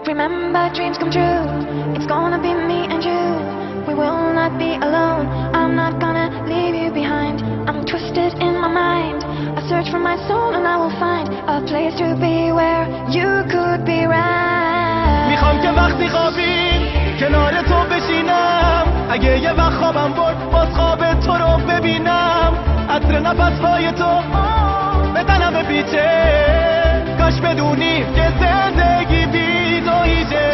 Remember, dreams come true. It's gonna be me and you. We will not be alone. I'm not gonna leave you behind. I'm twisted in my mind. I search for my soul and I will find a place to be where you could be right. میخوام که وقتی خوابی کنار تو بشینم. اگه یه وقت خوابم برد باز خواب تو رو ببینم. عطر نفسهای تو بدنم بپیچه. کاش بدونی که زندگی بی تو هیچه.